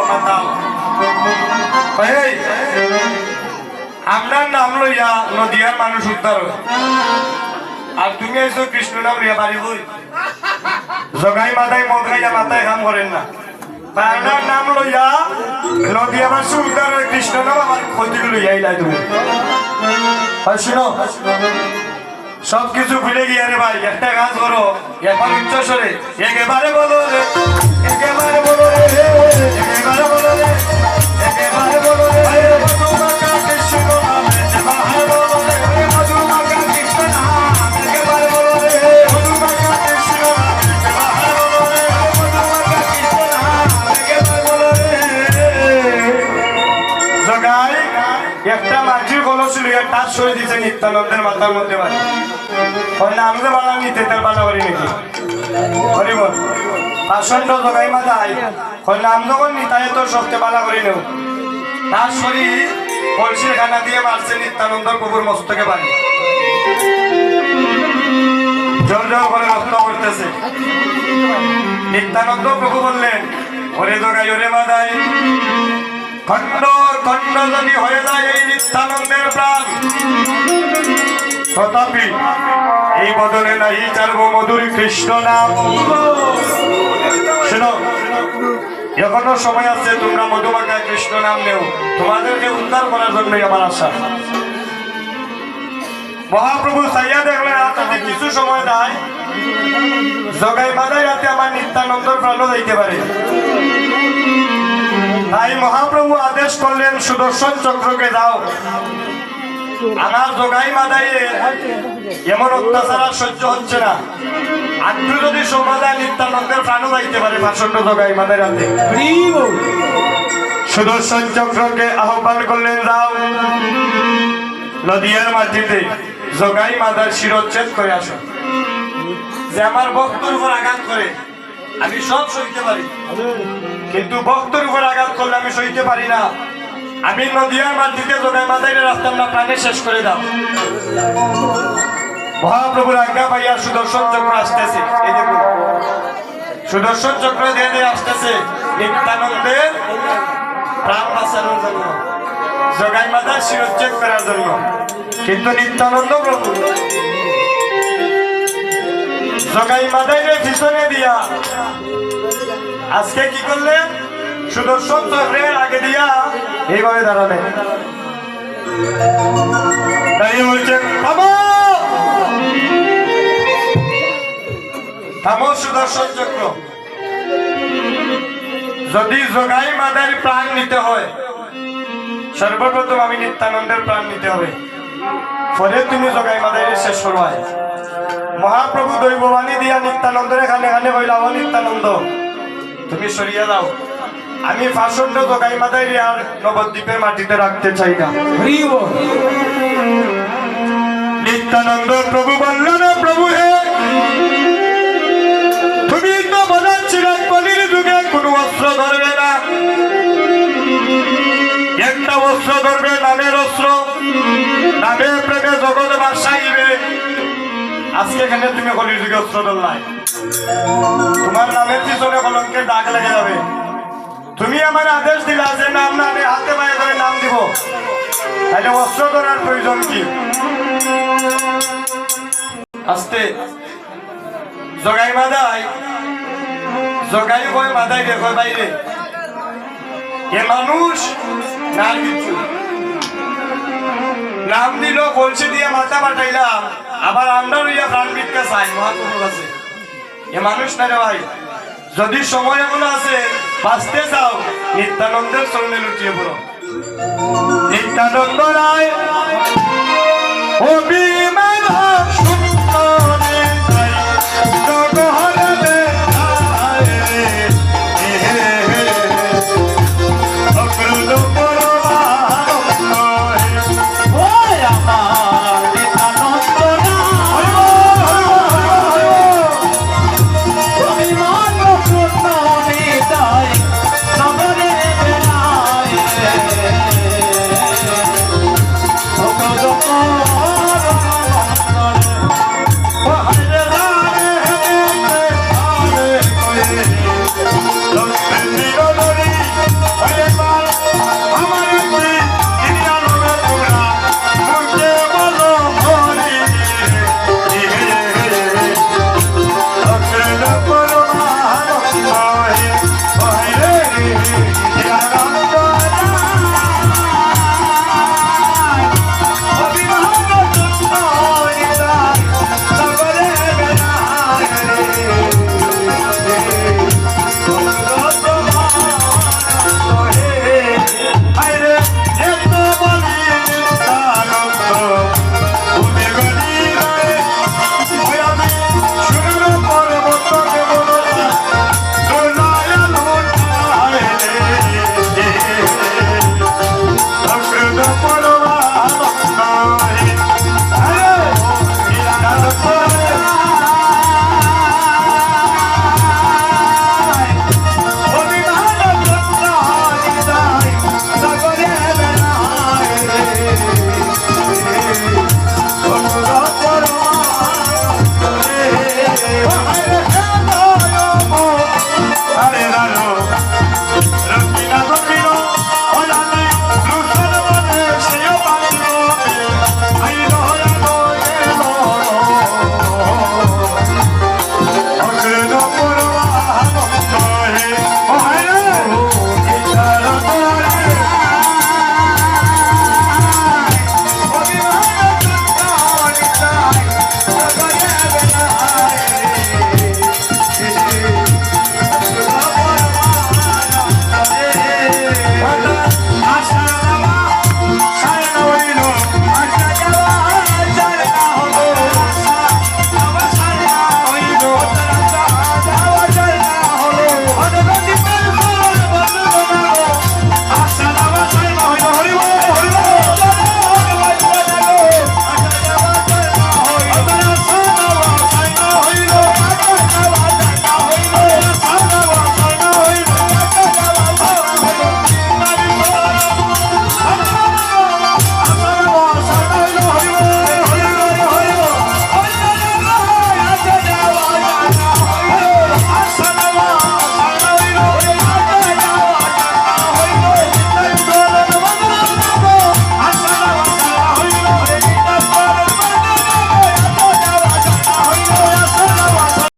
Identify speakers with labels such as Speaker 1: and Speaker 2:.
Speaker 1: মাতাল এই আপনার নাম লইয়া নদিয়ার মানুষ উদ্ধার আর তুমি এসো কৃষ্ণ নাম লইয়া বাড়ি বই জগাই মাথায় মদ খাইয়া মাথায় কাম করেন না আপনার নাম লইয়া নদিয়া মানুষ উদ্ধার কৃষ্ণ নাম আমার ক্ষতিগুলো লইয়াই লাই তুমি শুনো সবকিছু ভুলে গিয়ে রে ভাই একটা কাজ করো এখন উচ্চ স্বরে একেবারে বলো রে একেবারে বলো রে একেবারে বলো রে একেবারে বলো রে মধুমাখা কৃষ্ণ নাম একেবারে বলো রে মধুমাখা কৃষ্ণ নাম একেবারে বলো রে মধুমাখা কৃষ্ণ নাম একেবারে বলো রে মধুমাখা কৃষ্ণ নাম একেবারে বলো রে জগাই একটা মাটির কলস লইয়া টাচ করে দিয়েছে নিত্যানন্দের মাথার মধ্যে বাড়ি আমি তো বানা নিতে তার বানা করি নাকি হরিব আসন্ড জগাই মাথায় নাম যখন নিতায় তোর সবচেয়ে বানা করি নেও তার শরীর কলসির খানা দিয়ে মারছে নিত্যানন্দ প্রভুর মস্তকে বাড়ি জল জল করে রক্ত করতেছে নিত্যানন্দ প্রভু বললেন ওরে জগাই ওরে মাথায় খণ্ড খণ্ড যদি হয়ে যায় এই নিত্যানন্দের প্রাণ তথাপি এই বদলে নাই চারব মধুর কৃষ্ণ নাম শোনো এখনো সময় আছে তোমরা মধুমাখা কৃষ্ণ নাম নেও তোমাদেরকে উদ্ধার করার জন্যই আমার আশা মহাপ্রভু চাইয়া দেখলেন আপনাদের কিছু সময় দেয় জগাই মাথায় রাতে আমার নিত্যানন্দর প্রাণও যাইতে পারে তাই মহাপ্রভু আদেশ করলেন সুদর্শন চক্রকে যাও আমার জগাই মাথায় এমন অত্যাচার আর সহ্য হচ্ছে না আত্ম যদি সমাধায় নিত্যানন্দের প্রাণও যাইতে পারে ভাষণ্ড জগাই মাথায় রাতে সুদর্শন চক্রকে আহ্বান করলেন যাও নদিয়ার মাটিতে জগাই মাথার শিরোচ্ছেদ করে আসো যে আমার ভক্তর উপর আঘাত করে আমি সব সইতে পারি কিন্তু ভক্তর উপর আঘাত করলে আমি সইতে পারি না আমি নদিয়ার মাটিতে জগাই মাথায় রাস্তার না প্রাণে শেষ করে দাও মহাপ্রভুর আজ্ঞা পাইয়া সুদর্শন চক্র আসতেছে এই দেখুন সুদর্শন চক্র দিয়ে দিয়ে আসতেছে নিত্যানন্দের প্রাণ বাঁচানোর জন্য জগাই মাথার শিরোচ্ছেদ করার জন্য কিন্তু নিত্যানন্দ প্রভু জগাই মাথায় পিছনে দিয়া আজকে কি করলেন সুদর্শন চক্রের আগে দিয়া এইভাবে দাঁড়ালেন দাঁড়িয়ে বলছেন থামো থামো সুদর্শন চক্র যদি জগাই মাথার প্রাণ নিতে হয় সর্বপ্রথম আমি নিত্যানন্দের প্রাণ নিতে হবে পরে তুমি জগাই মাথায় শেষ করবাই মহাপ্রভু দৈববাণী দিয়া নিত্যানন্দের এখানে এখানে বললাম নিত্যানন্দ তুমি সরিয়ে দাও আমি ভাষণ্ড জগাই মাথায় আর নবদ্বীপের মাটিতে রাখতে চাই না নিত্যানন্দ প্রভু বলল না প্রভু হে তুমি তো বলাচ্ছিলেন কলির যুগে কোনো অস্ত্র ধরবে না একটা অস্ত্র ধরবে নামের অস্ত্র নামে প্রেমে জগৎ বাসাইবে আজকে এখানে তুমি কলির যুগে অস্ত্র ধরলাই তোমার নামের পিছনে কলঙ্কের দাগ লেগে যাবে তুমি আমার আদেশ দিলা যে নাম না আমি হাতে পায়ে ধরে নাম দিব তাহলে অস্ত্র ধরার প্রয়োজন কি আস্তে জগাই মাথায় জগাই কয় মাথায় দেখো বাইরে এ মানুষ না কিছু নাম দিল কলসি দিয়ে মাথা পাঠাইলাম আবার আমরা লইয়া প্রাণ ভিক্ষা চাই মহাপ্রভুর কাছে এ মানুষ না রে ভাই যদি সময় এখনো আছে বাঁচতে চাও নিত্যানন্দের চরণে লুটিয়ে পড়ো নিত্যানন্দ রায় অভিমান